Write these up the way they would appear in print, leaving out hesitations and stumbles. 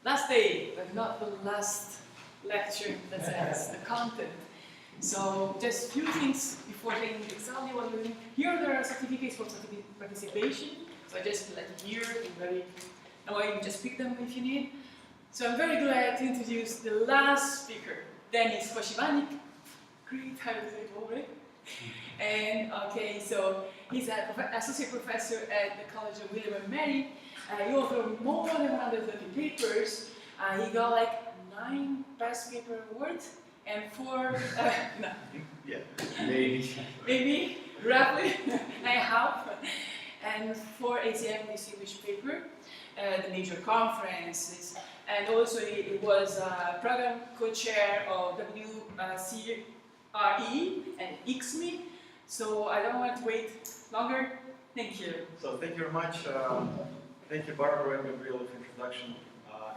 last day, but not the last lecture in that sense, the content. So just a few things before saying exactly what we're doing. Here there are certificates for participation. So I just like here, now you can just pick them if you need. So I'm very glad to introduce the last speaker, Dennis Poshyvanyk. Great title to say it already. And okay, so he's an associate professor at the College of William and Mary. He authored more than 130 papers. He got like 9 past paper awards and 4, no. Yeah, maybe roughly, and a half, and 4 ACM distinguished paper, the major conferences, and also he was program co-chair of WCRE and ICSME. So I don't want to wait longer. Thank you. So thank you very much. Thank you, Barbara and Gabriel, for introduction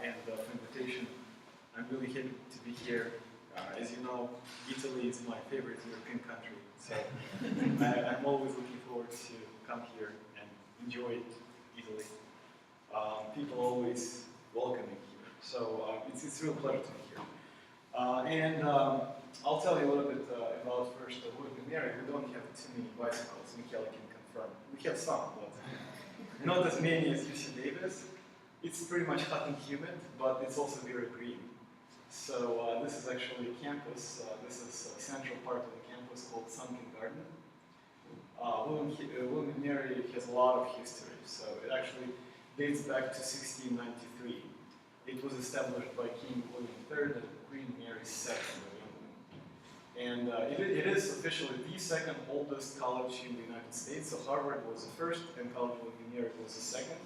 and for invitation. I'm really happy to be here. As you know, Italy is my favorite European country, so I'm always looking forward to come here and enjoy Italy. People always welcome me here, so it's a real pleasure to be here. And I'll tell you a little bit about first William and Mary. We don't have too many bicycles. Michele can confirm. We have some, but not as many as UC Davis. It's pretty much hot and humid, but it's also very green. So this is actually a campus. This is a central part of the campus called Sunken Garden. William and Mary has a lot of history. So it actually dates back to 1693. It was established by King William III and Queen Mary II of England. And it is officially the second oldest college in the United States. So Harvard was the first, and College of William and Mary was the second.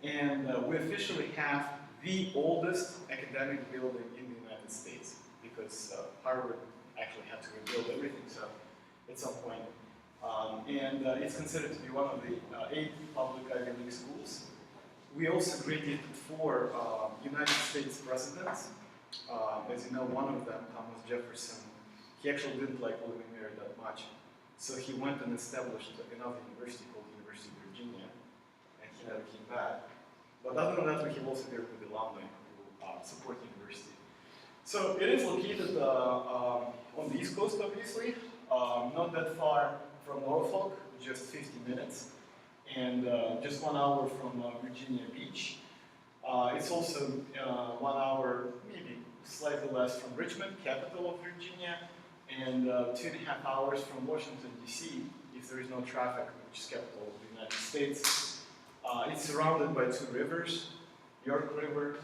And we officially have the oldest academic building in the United States, because Harvard actually had to rebuild everything, so at some point. And it's considered to be one of the 8 public Ivy League schools. We also graduated 4 United States presidents. As you know, one of them, Thomas Jefferson, he actually didn't like William and Mary that much, so he went and established another university called the University of Virginia, and he never came back. But other than that, we have also worked with alumni who support the university. So it is located on the East Coast, obviously, not that far from Norfolk, just 50 minutes, and just 1 hour from Virginia Beach. It's also 1 hour, maybe slightly less, from Richmond, capital of Virginia, and 2.5 hours from Washington, D.C., if there is no traffic, which is capital of the United States. It's surrounded by 2 rivers, York River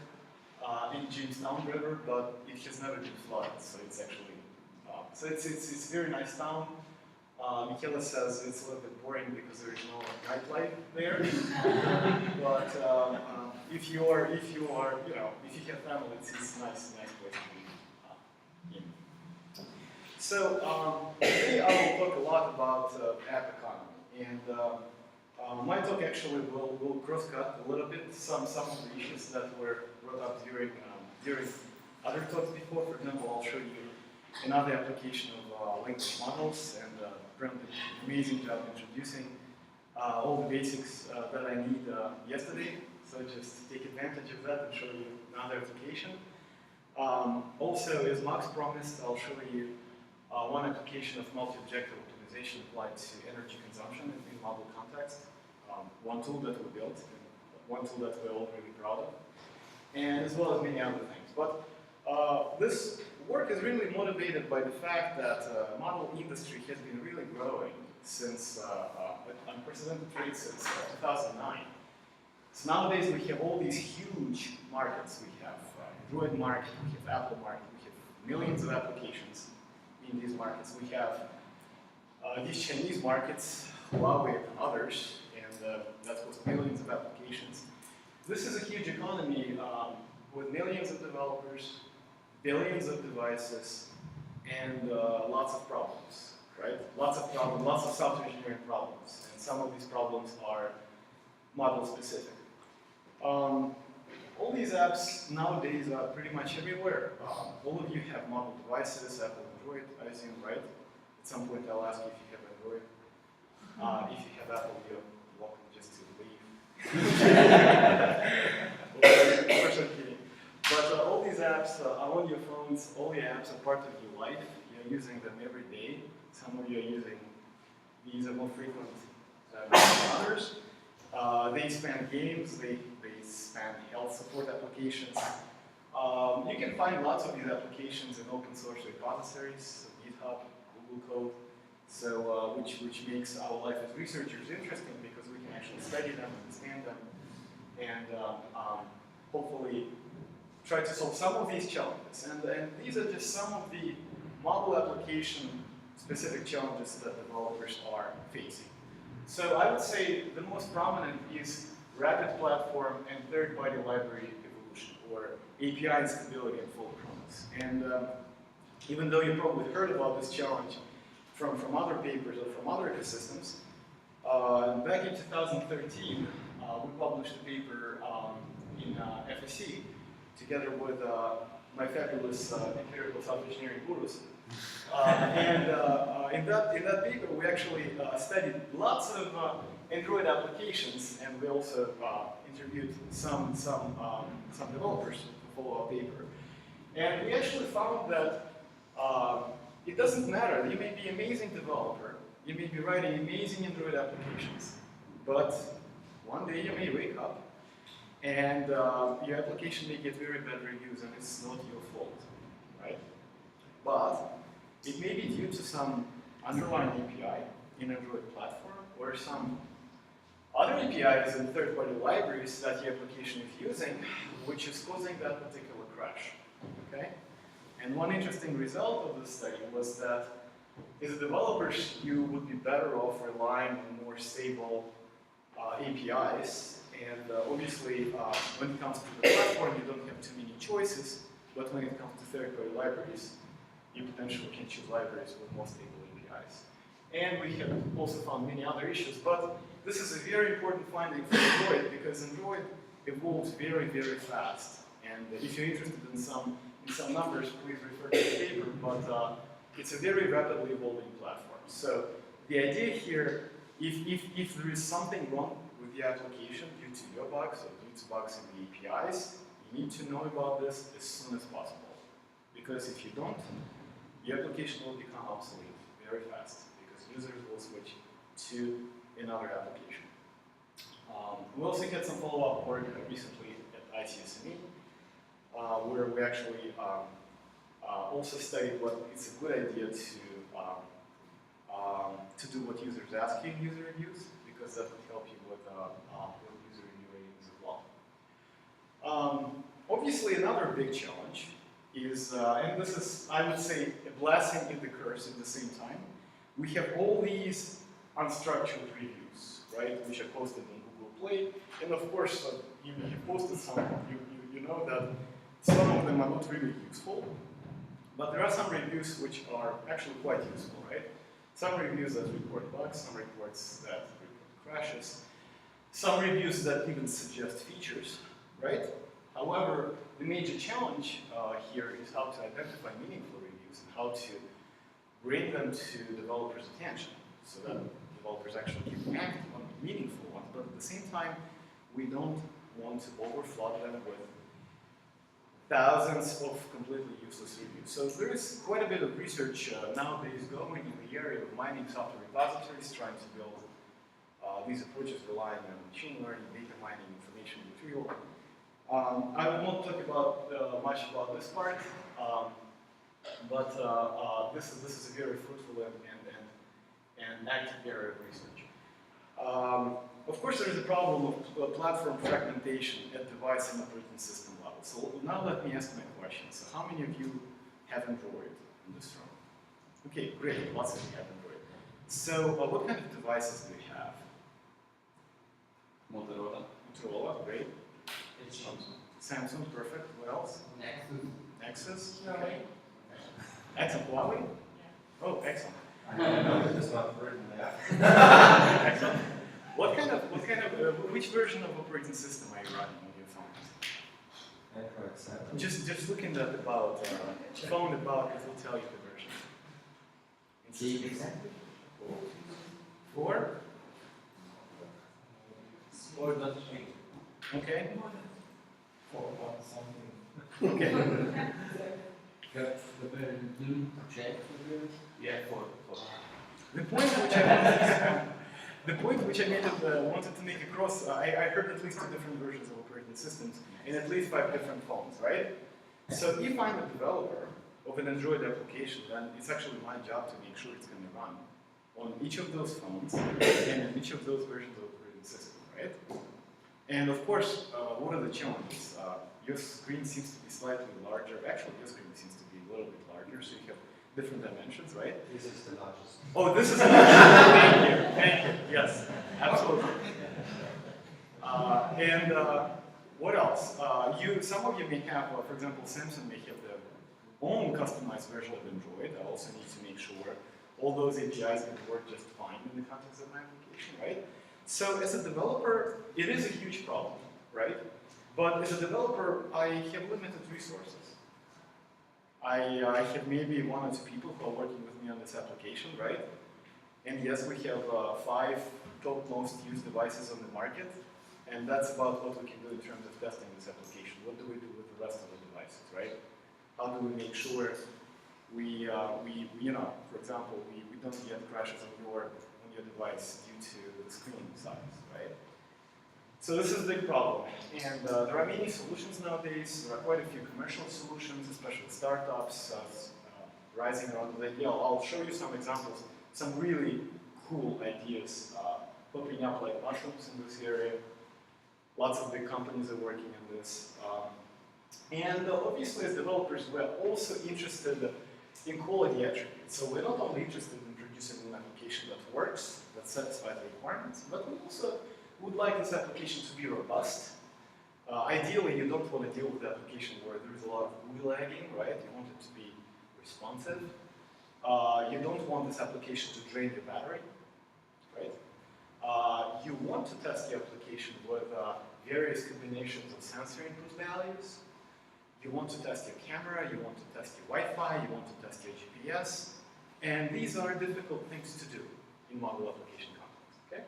and Jamestown River, but it has never been flooded, so it's actually, so it's a very nice town. Michele says it's a little bit boring because there is no nightlife there, but if you have family, it's a nice place to be in. So today I will talk a lot about app economy, and my talk actually will cross-cut a little bit some of the issues that were brought up during other talks before. For example, I'll show you another application of language models, and Brent did an amazing job introducing all the basics that I need yesterday. So just take advantage of that and show you another application. Also, as Max promised, I'll show you one application of multi-objective optimization applied to energy consumption in the model context. One tool that we built, and one tool that we're all really proud of, and as well as many other things. But this work is really motivated by the fact that model industry has been really growing since unprecedented rate since 2009. So nowadays we have all these huge markets. We have Android market, we have Apple market, we have millions of applications in these markets. We have these Chinese markets, Huawei and others, and that was millions of applications. This is a huge economy with millions of developers, billions of devices, and lots of problems, right? Lots of problems, lots of software engineering problems, and some of these problems are model specific. All these apps nowadays are pretty much everywhere. All of you have model devices, Apple, Android, I assume, right? At some point I'll ask you if you have Android. If you have Apple, you're welcome just to leave. Of course I'm kidding. on your phones, all your apps are part of your life. You're using them every day. Some of you are using these are more frequent than others. They span games, they span health support applications. You can find lots of these applications in open source repositories, so GitHub, Google Code, so which makes our life as researchers interesting because we can actually study them, understand them, and hopefully try to solve some of these challenges. And these are just some of the mobile application specific challenges that developers are facing. So I would say the most prominent is rapid platform and third-party library evolution, or API instability and fault promise. And even though you probably heard about this challenge from other papers or from other ecosystems, back in 2013, we published a paper in FSC together with my fabulous empirical software engineering gurus. In that paper, we actually studied lots of Android applications, and we also interviewed some developers to follow our paper. And we actually found that it doesn't matter. You may be an amazing developer, you may be writing amazing Android applications, but one day you may wake up and your application may get very bad reviews, and it's not your fault, right? But it may be due to some underlying API in Android platform or some other APIs and third-party libraries that your application is using, which is causing that particular crash. Okay? And one interesting result of this study was that as developers, you would be better off relying on more stable APIs. And obviously, when it comes to the platform, you don't have too many choices. But when it comes to third-party libraries, you potentially can choose libraries with more stable APIs. And we have also found many other issues, but this is a very important finding for Android because Android evolves very, very fast. And if you're interested in some numbers, please refer to the paper, but it's a very rapidly evolving platform. So the idea here, if there is something wrong with the application due to your bugs or due to bugs in the APIs, you need to know about this as soon as possible. Because if you don't, your application will become obsolete very fast because users will switch to another application. We also had some follow-up work recently at ICSME where we actually also studied what it's a good idea to do what users ask you in user reviews because that would help you with user review ratings as well. Obviously, another big challenge is, and this is, I would say, a blessing and a curse at the same time. We have all these unstructured reviews, right, which are posted on Google Play, and of course, you have posted some, you know that some of them are not really useful, but there are some reviews which are actually quite useful, right? Some reviews that report bugs, some reports that report crashes, some reviews that even suggest features, right? However, the major challenge here is how to identify meaningful reviews and how to bring them to developers' attention so that developers actually can act on meaningful ones, but at the same time, we don't want to overflood them with thousands of completely useless reviews. So there is quite a bit of research nowadays going in the area of mining software repositories, trying to build these approaches relying on machine learning, data mining, information retrieval. I will not talk about much about this part, but this is a very fruitful and active area of research. Of course, there is a problem of platform fragmentation at device and operating system level. So now let me ask my question. So how many of you have Android in this room? Okay, great. Lots of you have Android. So what kind of devices do you have? Motorola. Motorola, great. Samsung. Samsung, perfect. What else? Nexus. Nexus, okay. Excellent. Huawei? Yeah. Oh, excellent. I don't know, it's not written there. Excellent. Which version of operating system are you running on your phone? Android 7. Just looking at about phone about, it will tell you the version. Exactly. 4? 4.3. Okay. 4 something. Okay. Got the better do check for this? Yeah, for. The point which I wanted to make across, I heard at least 2 different versions of operating systems and at least 5 different phones, right? So if I'm a developer of an Android application, then it's actually my job to make sure it's going to run on each of those phones and in each of those versions of operating system, right? And of course, what are the challenges? Your screen seems to be slightly larger. Actually, your screen seems to be a little bit larger, so you have different dimensions, right? This is the largest. Oh, this is an option. Thank you. Yes, absolutely. What else? Some of you may have, for example, Samsung may have their own customized version of Android. I also need to make sure all those APIs can work just fine in the context of my application, right? So as a developer, it is a huge problem, right? But as a developer, I have limited resources. I have maybe 1 or 2 people who are working with me on this application, right? And yes, we have 5 top most used devices on the market, and that's about what we can do in terms of testing this application. What do we do with the rest of the devices, right? How do we make sure we for example, we don't get crashes on your device due to the screen size, right? So this is a big problem, and there are many solutions nowadays. There are quite a few commercial solutions, especially startups rising around the idea. I'll show you some examples, some really cool ideas popping up like mushrooms in this area. Lots of big companies are working on this. And obviously, as developers, we're also interested in quality attributes. So we're not only interested in producing an application that works, that satisfies the requirements, but we also would like this application to be robust. Ideally, you don't want to deal with the application where there's a lot of GUI lagging, right? You want it to be responsive. You don't want this application to drain your battery, right? You want to test the application with various combinations of sensor input values. You want to test your camera, you want to test your Wi-Fi, you want to test your GPS. And these are difficult things to do in mobile application context, okay?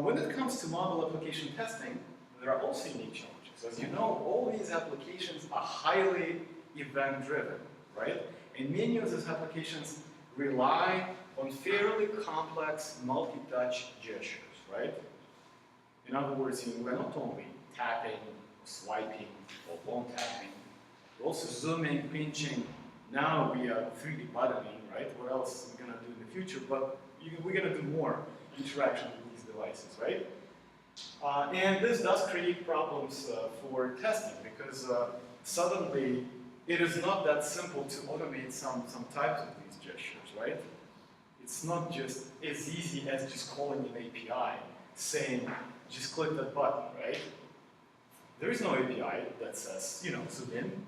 When it comes to mobile application testing, there are also unique challenges. As you know, all these applications are highly event-driven, right? And many of these applications rely on fairly complex multi-touch gestures, right? In other words, we're not only tapping, swiping, or long tapping, we're also zooming, pinching. Now we are 3D buttoning, right? What else are we going to do in the future? But we're going to do more interaction with these devices, right? And this does create problems for testing because suddenly it is not that simple to automate some types of these gestures, right? It's not just as easy as just calling an API saying, just click that button, right? There is no API that says, zoom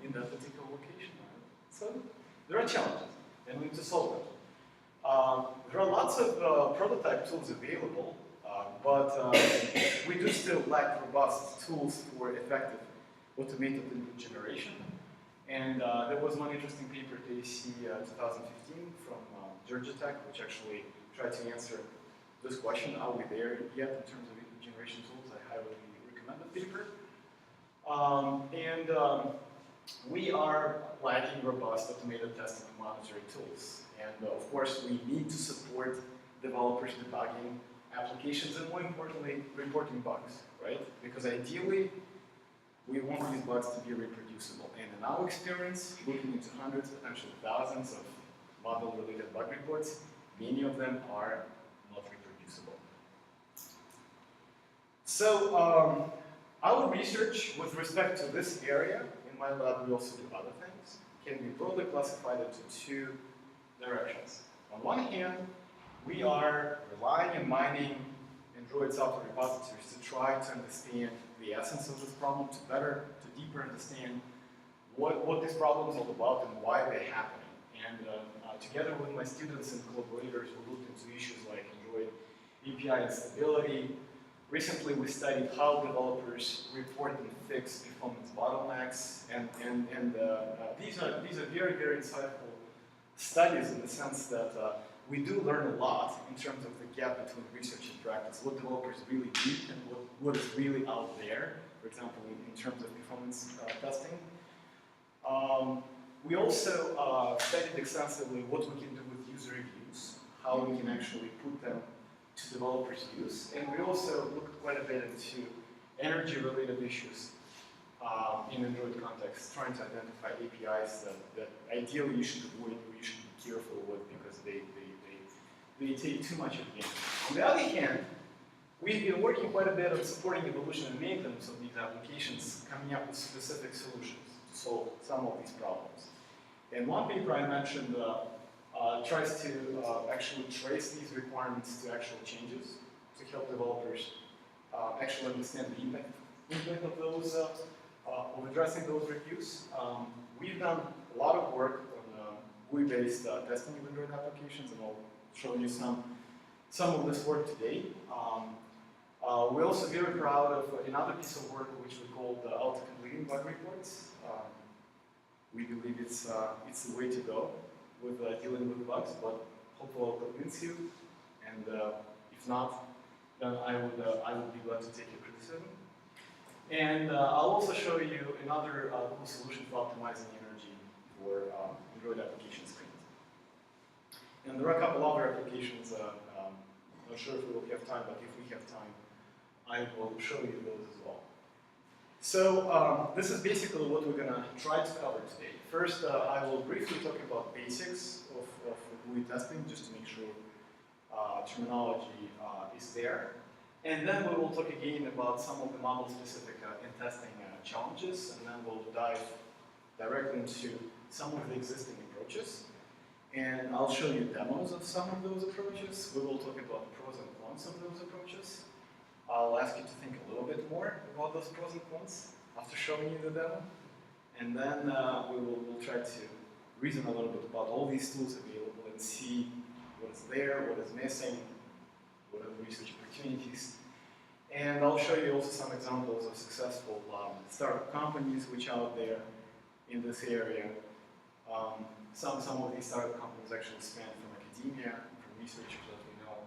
in that particular location. So there are challenges, and we need to solve them. There are lots of prototype tools available, but we do still lack robust tools for effective automated input generation. And there was one interesting paper at AEC 2015 from Georgia Tech, which actually tried to answer this question: are we there yet in terms of input generation tools? I highly recommend the paper. We are lacking robust automated testing and monitoring tools. And of course, we need to support developers debugging applications and, more importantly, reporting bugs, right? Because ideally, we want these bugs to be reproducible. And in our experience, looking into hundreds, potentially thousands of model-related bug reports, many of them are not reproducible. So, our research with respect to this area, in my lab we also do other things, can be broadly classified into 2 directions. On one hand, we are relying and mining Android software repositories to try to understand the essence of this problem, to deeper understand what this problem is all about and why they're happening. And together with my students and collaborators, we looked into issues like Android API instability. Recently, we studied how developers report and fix performance bottlenecks, and these are very, very insightful studies in the sense that we do learn a lot in terms of the gap between research and practice, what developers really need and what is really out there. For example, in terms of performance testing. We also studied extensively what we can do with user reviews, how we can actually put them to developers' use, and we also looked quite a bit into energy-related issues in Android context, trying to identify APIs that ideally you should avoid or you should be careful with because they take too much advantage. On the other hand, we've been working quite a bit on supporting evolution and maintenance of these applications, coming up with specific solutions to solve some of these problems. And one paper I mentioned tries to actually trace these requirements to actual changes to help developers actually understand the impact of those, of addressing those reviews. We've done a lot of work on GUI-based testing of Android applications, and I'll show you some of this work today. We're also very proud of another piece of work which we call the auto-completing bug reports. We believe it's the way to go with dealing with bugs, but hopefully I'll convince you. And if not, then I would be glad to take your criticism. And I'll also show you another cool solution for optimizing energy for Android application screens. And there are a couple other applications. Not sure if we will have time, but if we have time, I will show you those as well. So this is basically what we're going to try to cover today. First, I will briefly talk about basics of GUI testing, just to make sure terminology is there. And then we will talk again about some of the model-specific in-testing challenges, and then we'll dive directly into some of the existing approaches. And I'll show you demos of some of those approaches. We will talk about the pros and cons of those approaches. I'll ask you to think a little bit more about those pros and cons after showing you the demo. And then we'll try to reason a little bit about all these tools available and see what's there, what is missing, what are the research opportunities. And I'll show you also some examples of successful startup companies which are out there in this area. Some of these startup companies actually span from academia, from researchers that we know.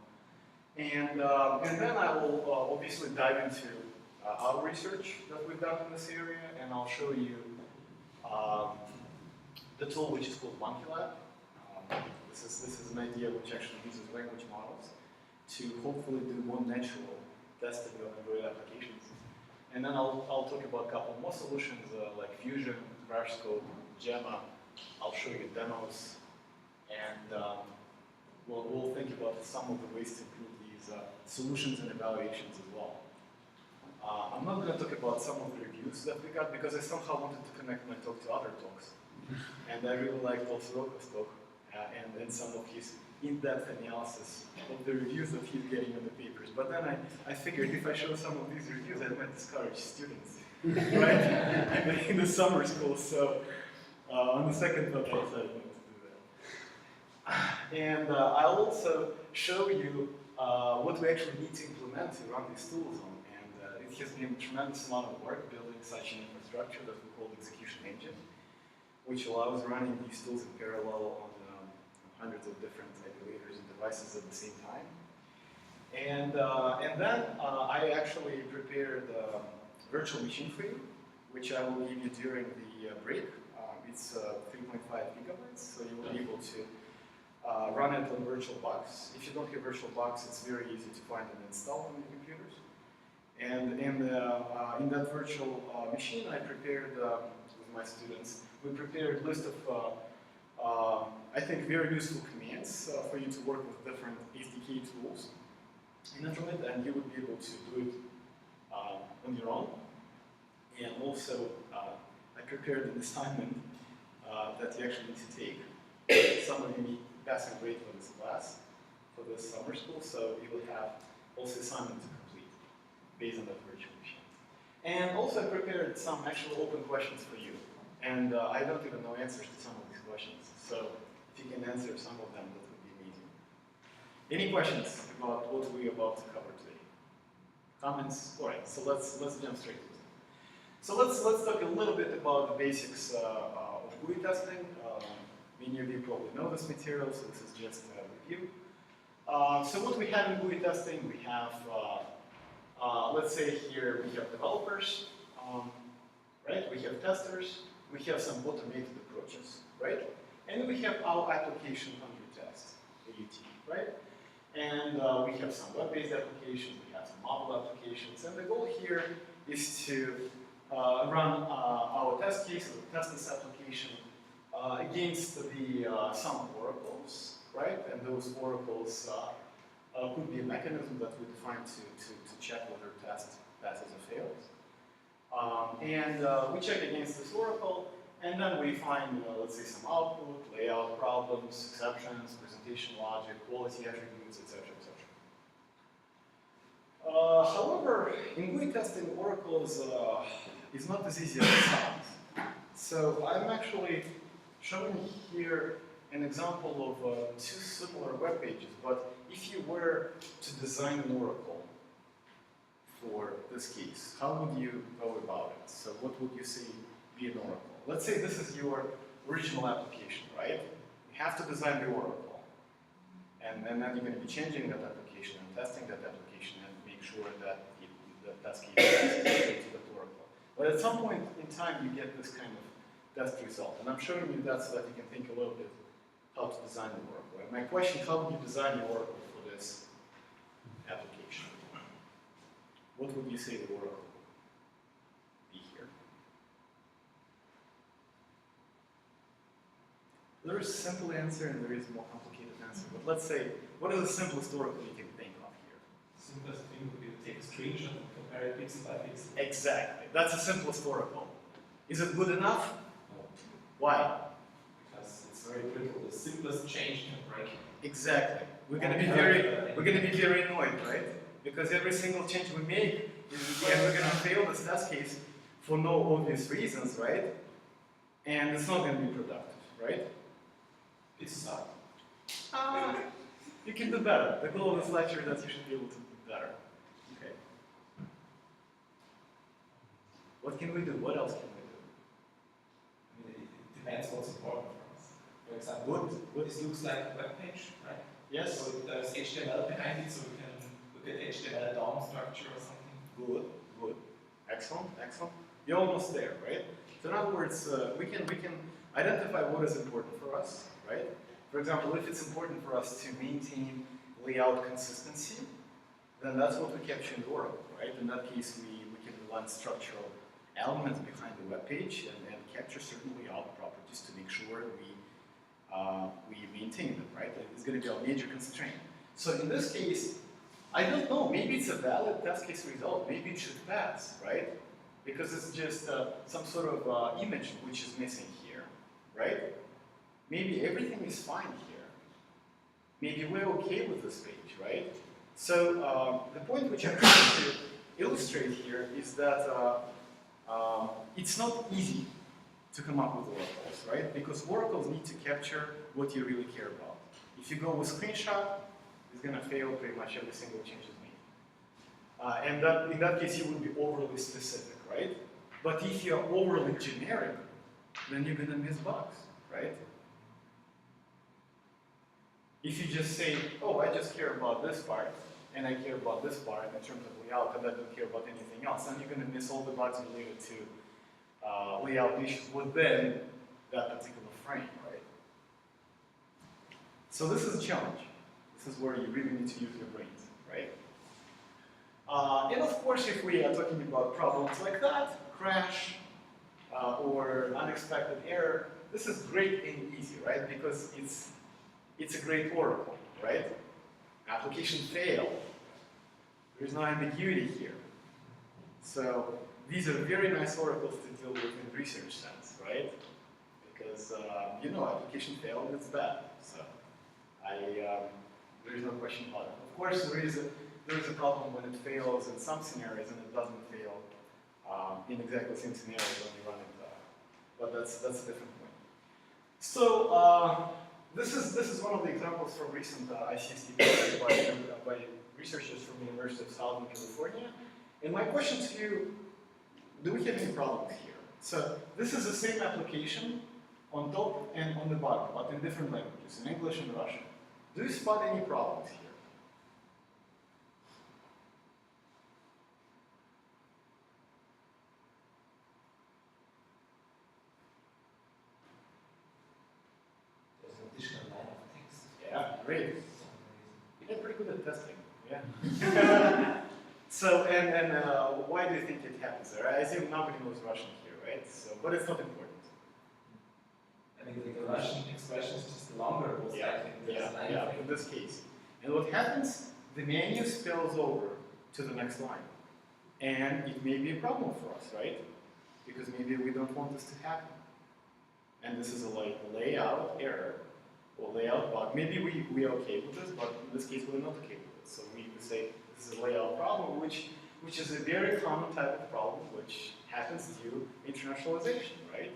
And then I will obviously dive into our research that we've done in this area, and I'll show you the tool which is called MonkeyLab. This is an idea which actually uses language models to hopefully do more natural testing of Android applications. And then I'll talk about a couple more solutions like Fusion, CrashScope, Gemma. I'll show you demos, and we'll think about some of the ways to improve these solutions and evaluations as well. I'm not going to talk about some of the reviews that we got because I somehow wanted to connect my talk to other talks. And I really liked also Rocco's talk and some of his in-depth analysis of the reviews that he's getting in the papers. But then I figured if I show some of these reviews, I might discourage students, right? in the summer school. So on the second thought, I decided not to do that. And I'll also show you what we actually need to implement to run these tools on. And it has been a tremendous amount of work building such an infrastructure that we call the execution engine, which allows running these tools in parallel on hundreds of different emulators and devices at the same time. And then I actually prepared a virtual machine for you, which I will give you during the break. It's 3.5 gigabytes, so you will be able to run it on VirtualBox. If you don't have VirtualBox, it's very easy to find and install on your computers. And in that virtual machine, I prepared, with my students, we prepared a list of, I think, very useful commands for you to work with different SDK tools in Android, and you would be able to do it on your own. And also, I prepared an assignment that you actually need to take. Some of you need passing grade for this class, for this summer school, so you will have also assignment to complete based on that virtual machine. And also I prepared some actual open questions for you. And I don't even know answers to some of these questions, so if you can answer some of them, that would be amazing. Any questions about what we're about to cover today? Comments? All right, so let's jump straight to it. So let's talk a little bit about the basics of GUI testing. Many of you probably know this material, so this is just a review. So what we have in GUI testing, we have, let's say here we have developers. right? We have testers, we have some automated approaches, right? And we have our application under test, AUT, right? And we have some web-based applications, we have some mobile applications, and the goal here is to run our test case, or test this application against the some oracles, right? And those oracles could be a mechanism that we define to check whether test passes or fails. We check against this oracle, and then we find, let's say, some output, layout problems, exceptions, presentation logic, quality attributes, etc., etc. However, in GUI testing, oracles is not as easy as it sounds. So I'm actually showing here an example of two similar web pages, but if you were to design an oracle for this case, how would you go about it? So what would you say be an oracle? Let's say this is your original application, right? You have to design the oracle. And then you're going to be changing that application and testing that application and make sure that the test case is to that oracle. But at some point in time, you get this kind of test result. And I'm showing you that so that you can think a little bit how to design the oracle. And my question, how would you design the oracle for this application? What would you say the oracle would be here? There is a simple answer and there is a more complicated answer. But let's say, what is the simplest oracle you can think of here? Simplest thing would be to take a screenshot and compare it pixel by pixel. Exactly. That's the simplest oracle. Is it good enough? No. Why? Because it's very brittle. The simplest change can break it. Exactly. We're gonna be very annoyed, right? Because every single change we make, we're gonna fail this test case for no obvious reasons, right? And it's not gonna be productive, right? It's a start. You can do better. The goal of this lecture is that you should be able to do better. Okay. What can we do? What else can we do? I mean, it depends what's important for us. For example, this looks like a web page, right? Yes. So there's HTML behind it, so we can look at HTML DOM structure or something. Good. Good. Excellent. Excellent. You're almost there, right? So in other words, we can identify what is important for us, right? For example, if it's important for us to maintain layout consistency, then that's what we capture in the oracle, right? In that case, we can run structural elements behind the web page and capture certain layout properties to make sure we maintain them, right? It's going to be our major constraint. So in this case, I don't know, maybe it's a valid test case result, maybe it should pass, right? Because it's just some sort of image which is missing here, right? Maybe everything is fine here. Maybe we're okay with this page, right? So the point which I'm trying to illustrate here is that it's not easy to come up with oracles, right? Because oracles need to capture what you really care about. If you go with screenshot, it's going to fail pretty much every single change is made. And in that case, you would be overly specific, right? But if you're overly generic, then you're going to miss bugs, right? If you just say, oh, I just care about this part, and I care about this part in terms of layout, and I don't care about anything else, then you're going to miss all the bugs related to layout issues within that particular frame, right? So this is a challenge. This is where you really need to use your brains, right? And of course, if we are talking about problems like that, crash or unexpected error, this is great and easy, right? Because it's a great oracle, right? Application failed. There's no ambiguity here. So these are very nice oracles to deal with in research sense, right? Because you know, application failed, it's bad. So there's no question about it. Of course, there is a problem when it fails in some scenarios and it doesn't fail in exactly the same scenarios when you run it. But that's a different point. So this is one of the examples from recent ICST papers by researchers from the University of Southern California. And my question to you, do we have any problems here? So this is the same application on top and on the bottom, but in different languages, in English and Russian. Do you spot any problems here? Great. You're pretty good at testing. Yeah. So, and why do you think it happens there? I assume nobody knows Russian here, right? So, but it's not important. I mean, the Russian expression is just longer, most likely. In this case. And what happens, the menu spills over to the next line. And it may be a problem for us, right? Because maybe we don't want this to happen. And this is a layout error or layout bug. Maybe we are okay with this, but in this case we're not okay with it. So we say this is a layout problem, which is a very common type of problem which happens due to internationalization, right?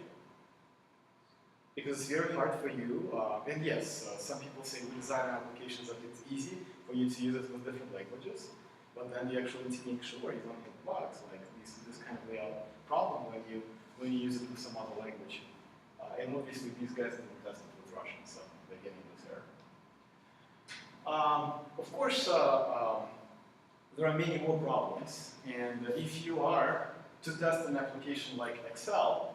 Because it's very hard for you, and yes, some people say we design applications that it's easy for you to use it with different languages, but then you actually need to make sure you don't have bugs like this kind of layout problem when you use it with some other language. And obviously these guys didn't test it with Russian, so they're getting this error. Of course, there are many more problems, and if you are to test an application like Excel,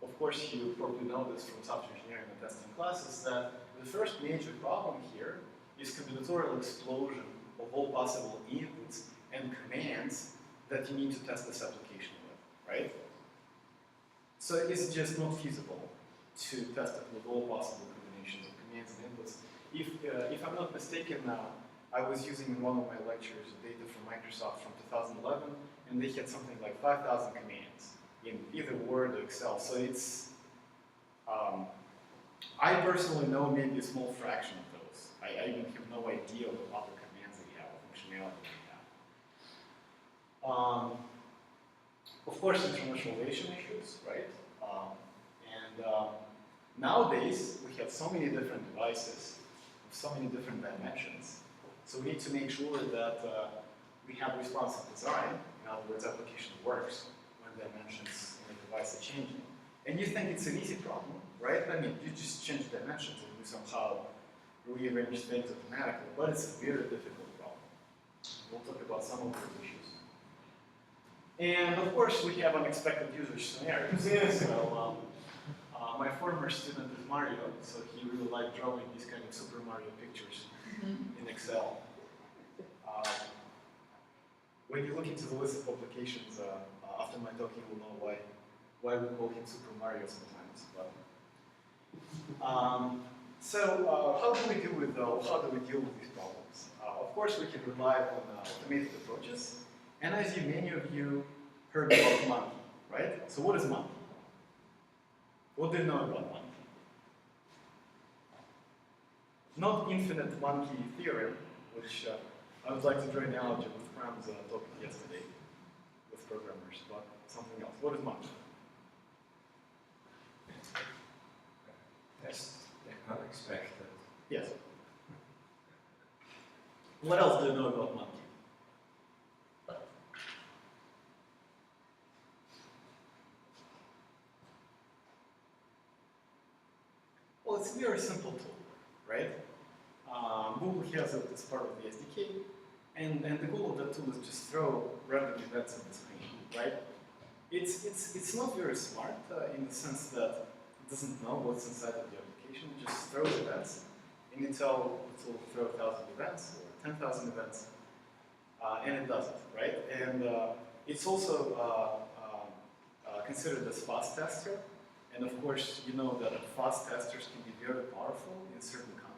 of course you probably know this from software engineering and testing classes, that the first major problem here is combinatorial explosion of all possible inputs and commands that you need to test this application with, right? So it's just not feasible to test it with all possible combinations of commands and inputs. If I'm not mistaken, I was using in one of my lectures data from Microsoft from 2011, and they had something like 5,000 commands in either Word or Excel. So it's, I personally know maybe a small fraction of those. I even have no idea what other commands they have, or functionality they have. Of course, internationalization issues, right? Nowadays, we have so many different devices, with so many different dimensions. So we need to make sure that we have responsive design. In other words, application works when dimensions in the device are changing. And you think it's an easy problem, right? I mean, you just change dimensions and you somehow rearrange things automatically, but it's a very difficult problem. We'll talk about some of those issues. And of course, we have unexpected usage scenarios. So, my former student is Mario, so he really liked drawing these kind of Super Mario pictures in Excel. When you look into the list of publications, after my talk, you will know why we call him Super Mario sometimes. But, how do we deal with these problems? Of course, we can rely on automated approaches. And as many of you heard about monkey, right? So what is monkey? What do you know about monkey? Not infinite monkey theorem, which I would like to draw an analogy with Pram's talk yesterday with programmers, but something else. What is monkey? Test the unexpected. Yes. What else do you know about monkey? Well, it's a very simple tool, right? Google has it as part of the SDK, and the goal of that tool is just throw random events on the screen, right? It's not very smart in the sense that it doesn't know what's inside of the application. It just throws events, and it will throw 1,000 events or 10,000 events, and it does it, right? And it's also considered as fast tester. And of course, you know that fast testers can be very powerful in certain contexts.